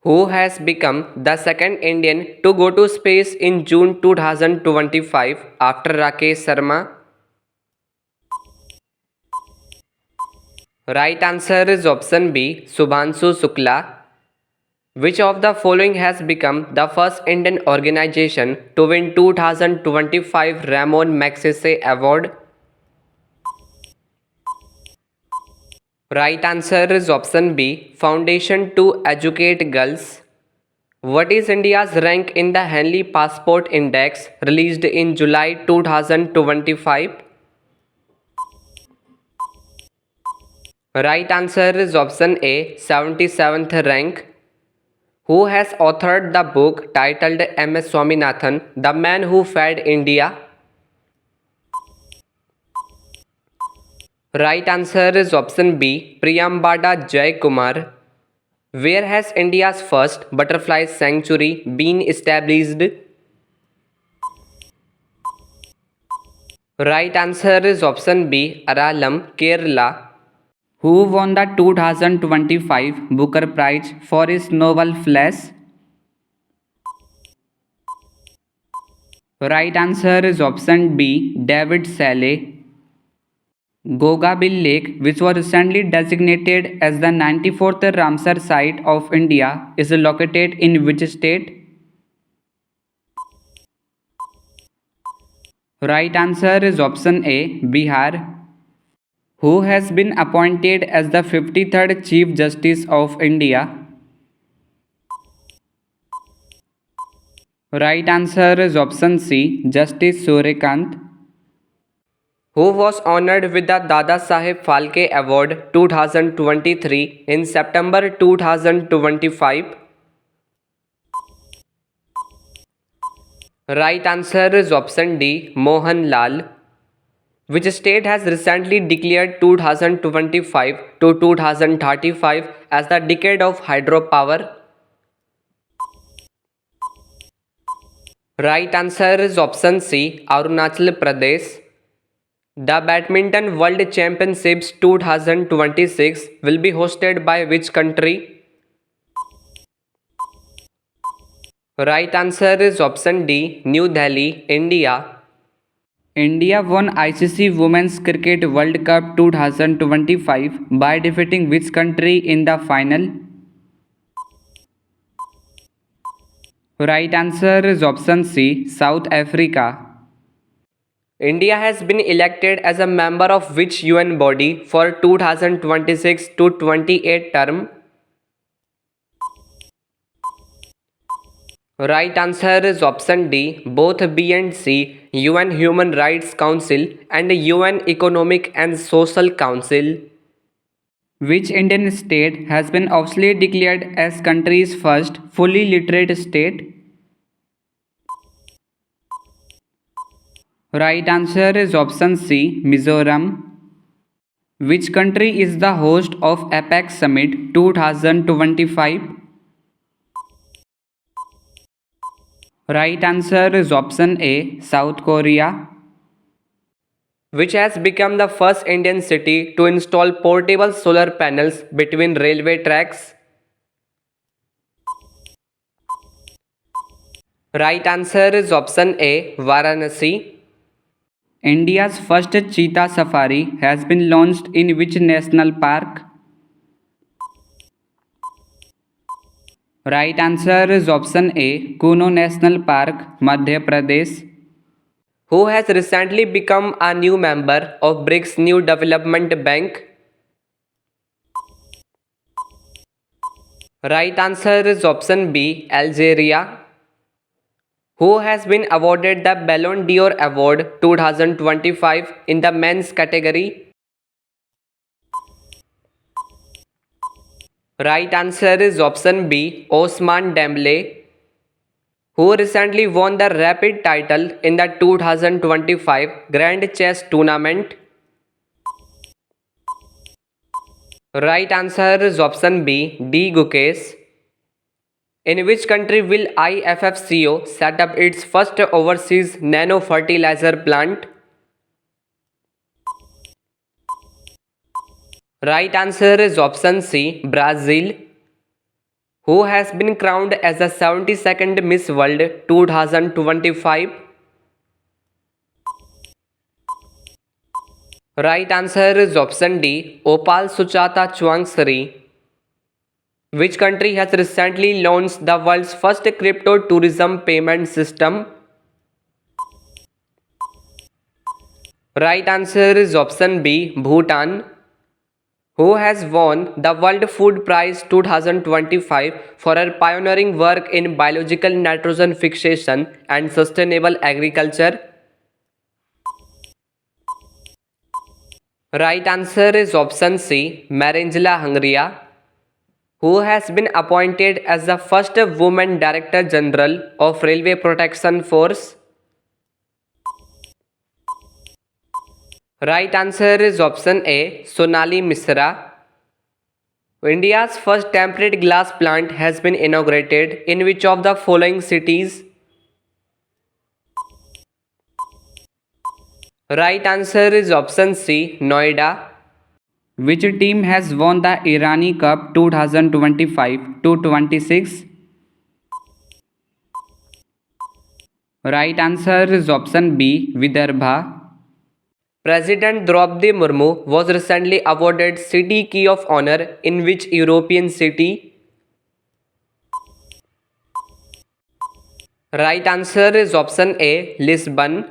Who has become the second Indian to go to space in June 2025 after Rakesh Sharma? Right answer is option B, Subhanshu Shukla. Which of the following has become the first Indian organization to win 2025 Ramon Magsaysay Award? Right answer is option B, Foundation to Educate Girls. What is India's rank in the Henley Passport Index released in July 2025? Right answer is option A, 77th rank. Who has authored the book titled M.S. Swaminathan, The Man Who Fed India? Right answer is option B, Priyambada Jaykumar. Where has India's first butterfly sanctuary been established? Right answer is option B, Aralam, Kerala. Who won the 2025 Booker Prize for his novel Flash? Right answer is option B, David Saleh. Gogabil Lake, which was recently designated as the 94th Ramsar site of India, is located in which state? Right answer is option A, Bihar. Who has been appointed as the 53rd Chief Justice of India? Right answer is option C, Justice Suryakant. Who was honored with the Dada Saheb Phalke Award 2023 in September 2025? Right answer is option D, Mohan Lal. Which state has recently declared 2025 to 2035 as the decade of hydropower? Right answer is option C, Arunachal Pradesh. The Badminton World Championships 2026 will be hosted by which country? Right answer is option D, New Delhi, India. India won ICC Women's Cricket World Cup 2025 by defeating which country in the final? Right answer is option C, South Africa. India has been elected as a member of which UN body for 2026 to 28 term? Right answer is option D, both B and C, UN Human Rights Council and UN Economic and Social Council. Which Indian state has been officially declared as country's first fully literate state? Right answer is option C, Mizoram. Which country is the host of APEC Summit 2025? Right answer is option A, South Korea. Which has become the first Indian city to install portable solar panels between railway tracks? Right answer is option A, Varanasi. India's first cheetah safari has been launched in which national park? Right answer is option A, Kuno National Park, Madhya Pradesh. Who has recently become a new member of BRICS New Development Bank? Right answer is option B, Algeria. Who has been awarded the Ballon d'Or Award 2025 in the men's category? Right answer is option B, Osman Dembele. Who recently won the Rapid title in the 2025 Grand Chess Tournament? Right answer is option B, D. Gukesh. In which country will IFFCO set up its first overseas nano fertilizer plant? Right answer is option C, Brazil. Who has been crowned as the 72nd Miss World 2025? Right answer is option D, Opal Suchata Chuangsri. Which country has recently launched the world's first crypto tourism payment system? Right answer is option B, Bhutan. Who has won the World Food Prize 2025 for her pioneering work in biological nitrogen fixation and sustainable agriculture? Right answer is option C, Marangela Hungria. Who has been appointed as the first woman Director General of Railway Protection Force? Right answer is option A, Sonali Misra. India's first temperate glass plant has been inaugurated in which of the following cities? Right answer is option C, Noida. Which team has won the Irani Cup 2025 to 26? Right answer is option B, Vidarbha. President Draupadi Murmu was recently awarded City Key of Honor in which European city? Right answer is option A, Lisbon.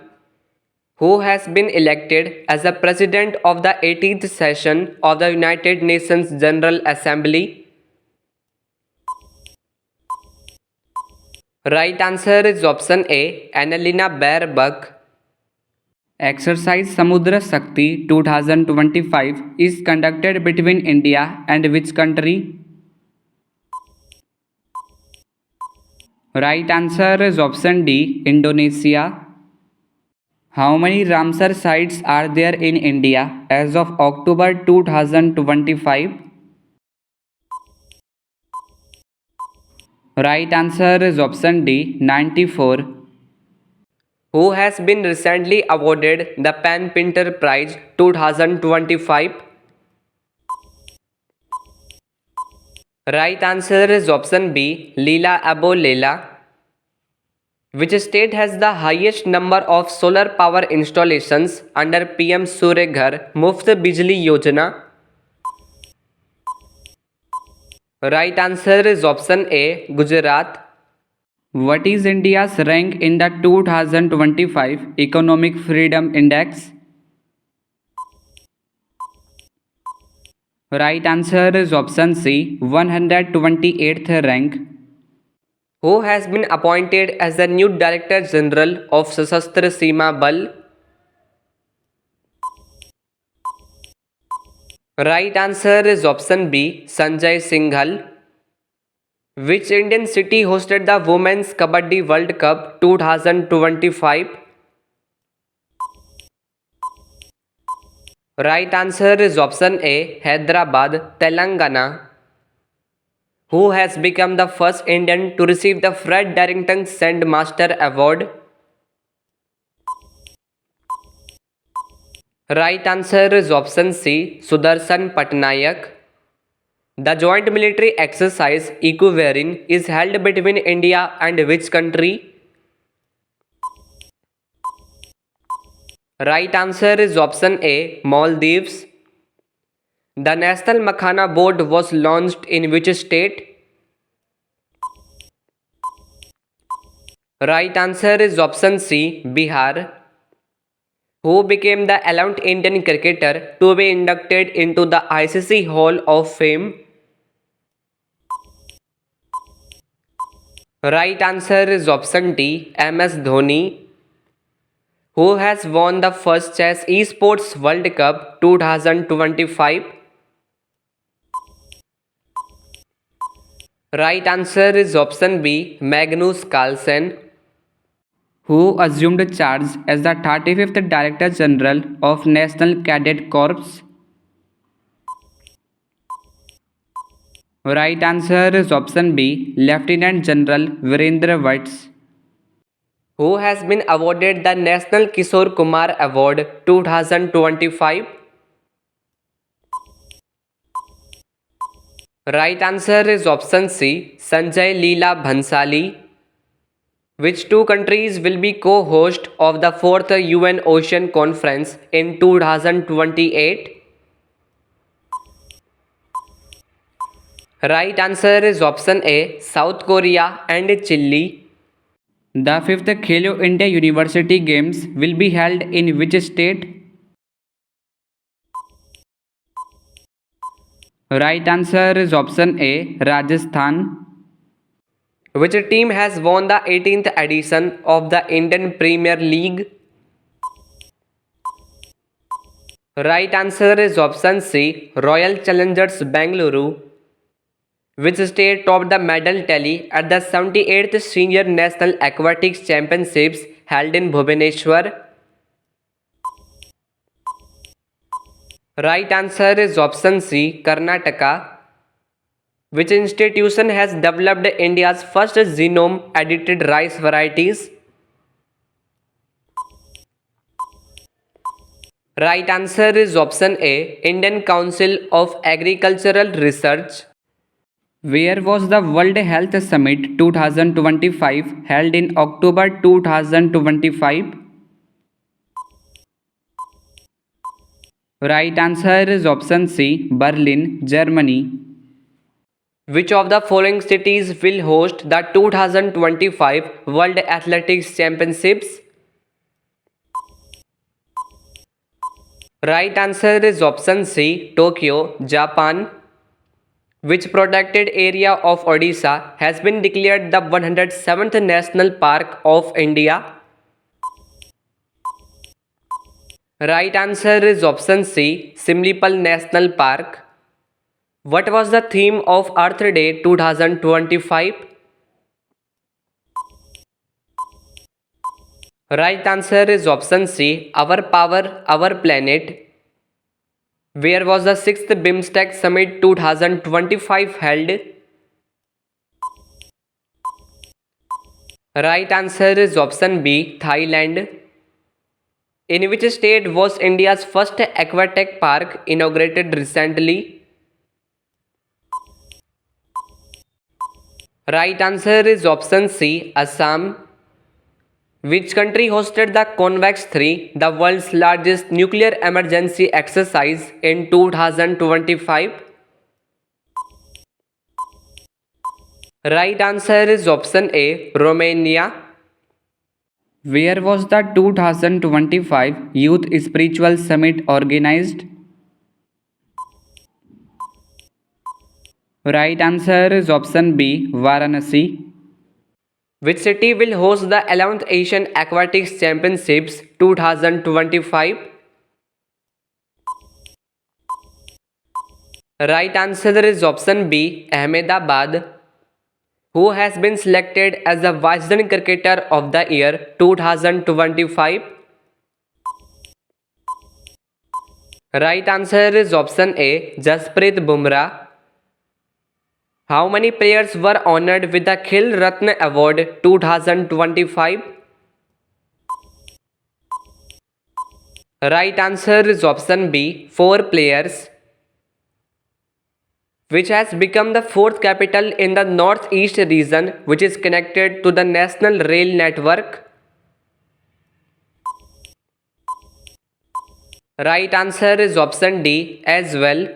Who has been elected as the President of the 18th session of the United Nations General Assembly? Right answer is option A, Annalena Baerbock. Exercise Samudra Shakti 2025 is conducted between India and which country? Right answer is option D, Indonesia. How many Ramsar sites are there in India as of October 2025? Right answer is option D, 94. Who has been recently awarded the Pen Pinter Prize 2025? Right answer is option B, Leela Abolela. Which state has the highest number of solar power installations under PM Surya Ghar Muft Bijli Yojana? Right answer is option A, Gujarat. What is India's rank in the 2025 Economic Freedom Index? Right answer is option C, 128th rank. Who has been appointed as the new Director General of Sashastra Seema Bal? Right answer is option B, Sanjay Singhal. Which Indian city hosted the Women's Kabaddi World Cup 2025? Right answer is option A, Hyderabad, Telangana. Who has become the first Indian to receive the Fred Darrington Sandmaster Award? Right answer is option C, Sudarshan Patnaik. The joint military exercise Equivalent is held between India and which country? Right answer is option A, Maldives. The National Makhana Board was launched in which state? Right answer is option C, Bihar. Who became the 11th Indian cricketer to be inducted into the ICC Hall of Fame? Right answer is option D, MS Dhoni. Who has won the first Chess Esports World Cup 2025? Right answer is option B, Magnus Carlsen. Who assumed charge as the 35th Director General of National Cadet Corps? Right answer is option B, Lieutenant General Virendra Vats. Who has been awarded the National Kishore Kumar Award 2025? Right answer is option C, Sanjay Leela Bhansali. Which two countries will be co-host of the 4th UN Ocean Conference in 2028? Right answer is option A, South Korea and Chile. The 5th Khelo India University Games will be held in which state? Right answer is option A, Rajasthan. Which team has won the 18th edition of the Indian Premier League? Right answer is option C, Royal Challengers Bengaluru. Which state topped the medal tally at the 78th Senior National Aquatics Championships held in Bhubaneswar? Right answer is option C, Karnataka. Which institution has developed India's first genome edited rice varieties? Right answer is option A, Indian Council of Agricultural Research. Where was the World Health Summit 2025 held in October 2025? Right answer is option C, Berlin, Germany. Which of the following cities will host the 2025 World Athletics Championships? Right answer is option C, Tokyo, Japan. Which protected area of Odisha has been declared the 107th National Park of India? Right answer is option C, Simlipal National Park. What was the theme of Earth Day 2025? Right answer is option C, Our Power, Our Planet. Where was the 6th BIMSTEC Summit 2025 held? Right answer is option B, Thailand. In which state was India's first aquatic park inaugurated recently? Right answer is option C, Assam. Which country hosted the CONVEX 3, the world's largest nuclear emergency exercise in 2025? Right answer is option A, Romania. Where was the 2025 Youth Spiritual Summit organized? Right answer is option B, Varanasi. Which city will host the 11th Asian Aquatics Championships 2025? Right answer is option B, Ahmedabad. Who has been selected as the Wisden Cricketer of the Year 2025? Right answer is option A, Jasprit Bumrah. How many players were honored with the Khel Ratna Award 2025? Right answer is option B, 4 players. Which has become the fourth capital in the Northeast region which is connected to the National Rail Network? Right answer is option D as well.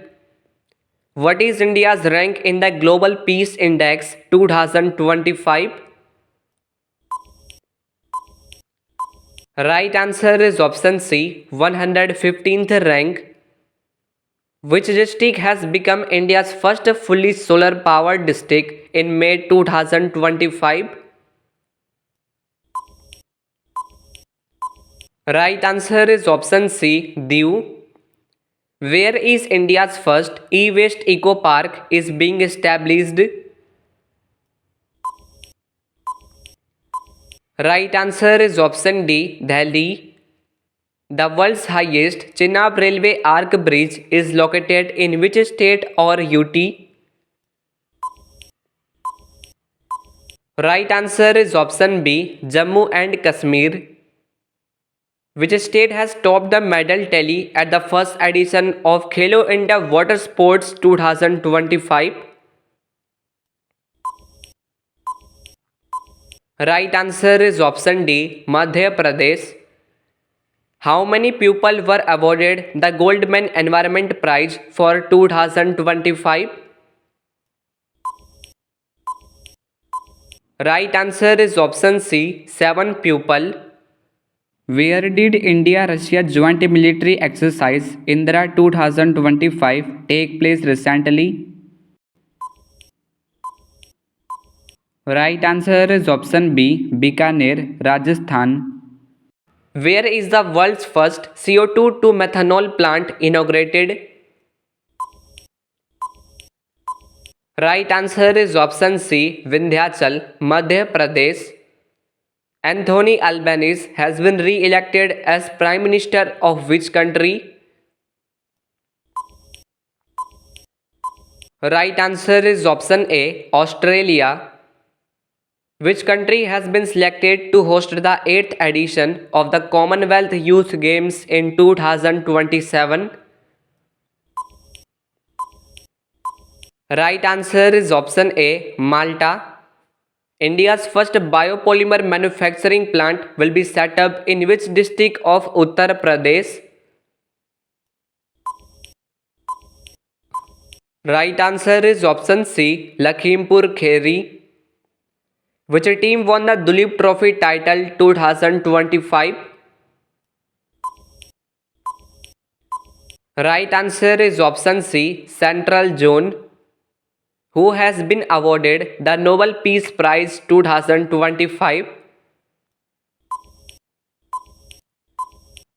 What is India's rank in the Global Peace Index 2025? Right answer is option C, 115th rank. Which district has become India's first fully solar powered district in May 2025? Right answer is option C, Diu. Where is India's first e-waste eco park is being established? Right answer is option D, Delhi. The world's highest Chenab Railway Arc Bridge is located in which state or UT? Right answer is option B, Jammu and Kashmir. Which state has topped the medal tally at the first edition of Khelo India Water Sports 2025? Right answer is option D, Madhya Pradesh. How many people were awarded the Goldman Environment Prize for 2025? Right answer is option C, 7 people. Where did India-Russia joint military exercise Indra 2025 take place recently? Right answer is option B, Bikaner, Rajasthan. Where is the world's first CO2 to methanol plant inaugurated? Right answer is option C, Vindhyachal, Madhya Pradesh. Anthony Albanese has been re-elected as Prime Minister of which country? Right answer is option A, Australia. Which country has been selected to host the 8th edition of the Commonwealth Youth Games in 2027? Right answer is option A, Malta. India's first biopolymer manufacturing plant will be set up in which district of Uttar Pradesh? Right answer is option C, Lakhimpur Kheri. Which team won the Duleep Trophy title 2025? Right answer is option C, Central Zone. Who has been awarded the Nobel Peace Prize 2025?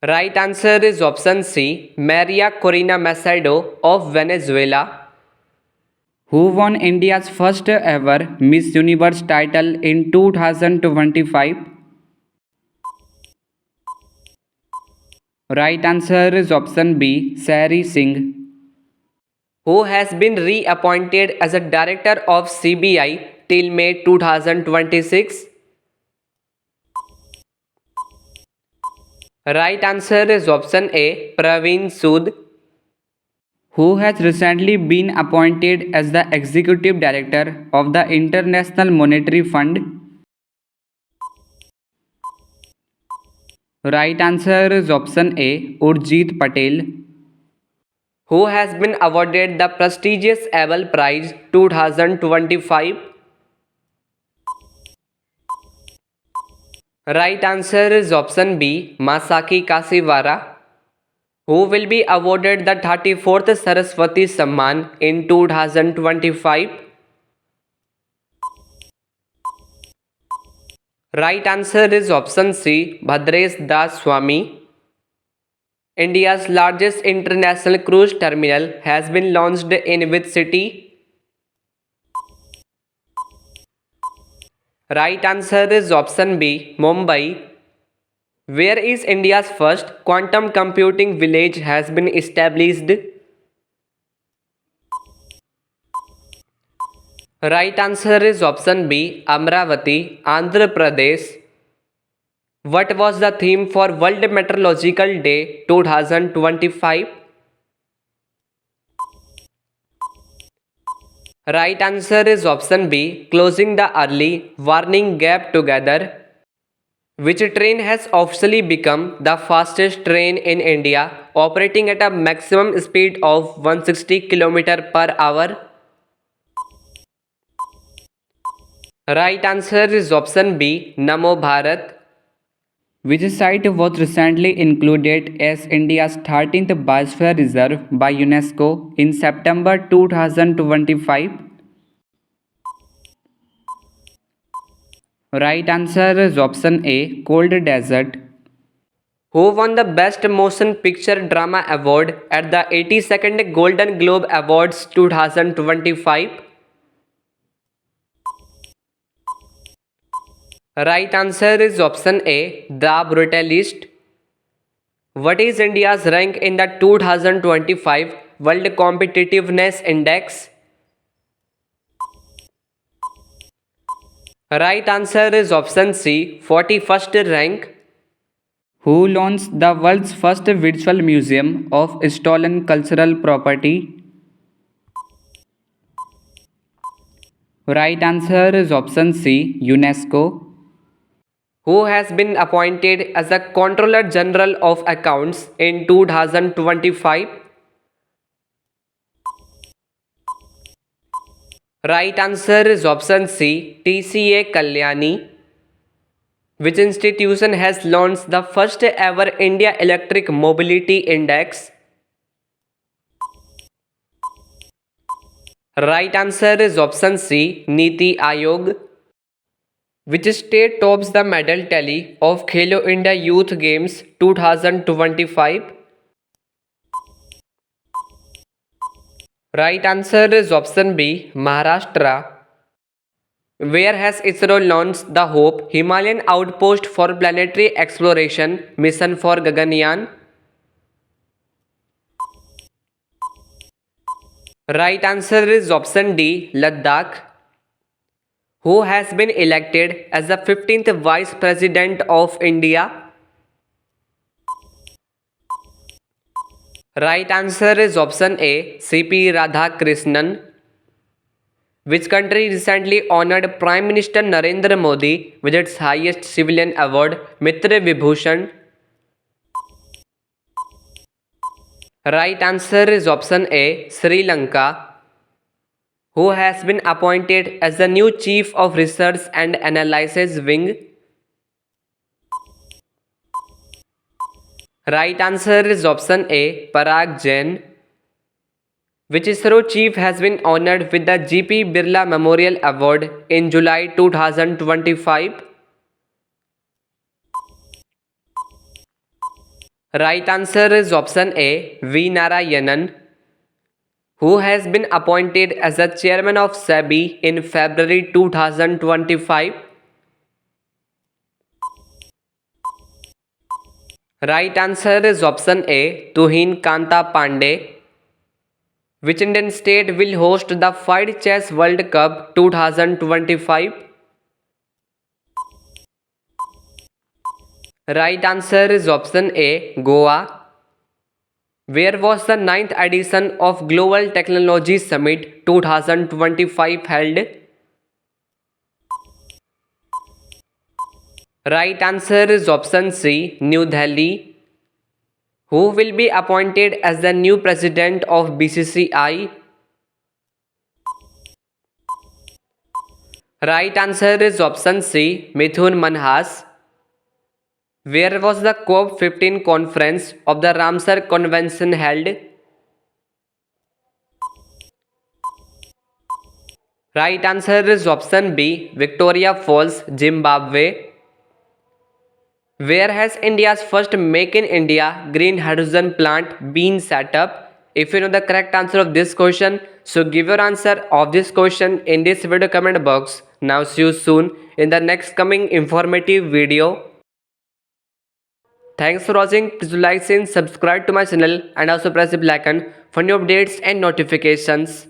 Right answer is option C, Maria Corina Machado of Venezuela. Who won India's first ever Miss Universe title in 2025? Right answer is option B, Sari Singh. Who has been reappointed as a director of CBI till May 2026? Right answer is option A, Praveen Sood. Who has recently been appointed as the executive director of the International Monetary Fund? Right answer is option A, Urjit Patel. Who has been awarded the prestigious Abel Prize 2025? Right answer is option B, Masaki Kashiwara. Who will be awarded the 34th Saraswati Samman in 2025? Right answer is option C, Bhadresh Das Swamy. India's largest international cruise terminal has been launched in which city? Right answer is option B, Mumbai. Where is India's first quantum computing village has been established? Right answer is option B, Amravati, Andhra Pradesh. What was the theme for World Meteorological Day 2025? Right answer is option B, closing the early warning gap together. Which train has officially become the fastest train in India, operating at a maximum speed of 160 km per hour? Right answer is option B, Namo Bharat. Which site was recently included as India's 13th Biosphere Reserve by UNESCO in September 2025? Right answer is option A, Cold Desert. Who won the Best Motion Picture Drama Award at the 82nd Golden Globe Awards 2025? Right answer is option A, The Brutalist. What is India's rank in the 2025 World Competitiveness Index? Right answer is option C, 41st rank. Who launched the world's first virtual museum of stolen cultural property? Right answer is option C, UNESCO. who has been appointed as the Controller General of Accounts in 2025? Right answer is option C, TCA Kalyani. Which institution has launched the first ever India Electric Mobility Index? Right answer is option C, Niti Aayog. Which state tops the medal tally of Khelo India Youth Games 2025? Right answer is option B, Maharashtra. Where has ISRO launched the HOPE Himalayan Outpost for Planetary Exploration mission for Gaganyaan? Right answer is option D, Ladakh. Who has been elected as the 15th Vice President of India? Right answer is option A, CP Radhakrishnan. Which country recently honored Prime Minister Narendra Modi with its highest civilian award, Mitra Vibhushan? Right answer is option A, Sri Lanka. Who has been appointed as the new Chief of Research and Analysis Wing? Right answer is option A, Parag Jain. Which ISRO chief has been honored with the GP Birla Memorial Award in July 2025? Right answer is option A, V. Narayanan. Who has been appointed as the chairman of SEBI in February 2025? Right answer is option A, Tuhin Kanta Pandey. Which Indian state will host the FIDE Chess World Cup 2025? Right answer is option A, Goa. Where was the ninth edition of Global Technology Summit 2025 held? Right answer is option C, New Delhi. Who will be appointed as the new president of BCCI? Right answer is option C, Mithun Manhas. Where was the COP15 conference of the Ramsar Convention held? Right answer is option B, Victoria Falls, Zimbabwe. Where has India's first Make in India green hydrogen plant been set up? If you know the correct answer of this question, so give your answer of this question in this video comment box. Now see you soon in the next coming informative video. Thanks for watching. Please do like and subscribe to my channel and also press the bell icon for new updates and notifications.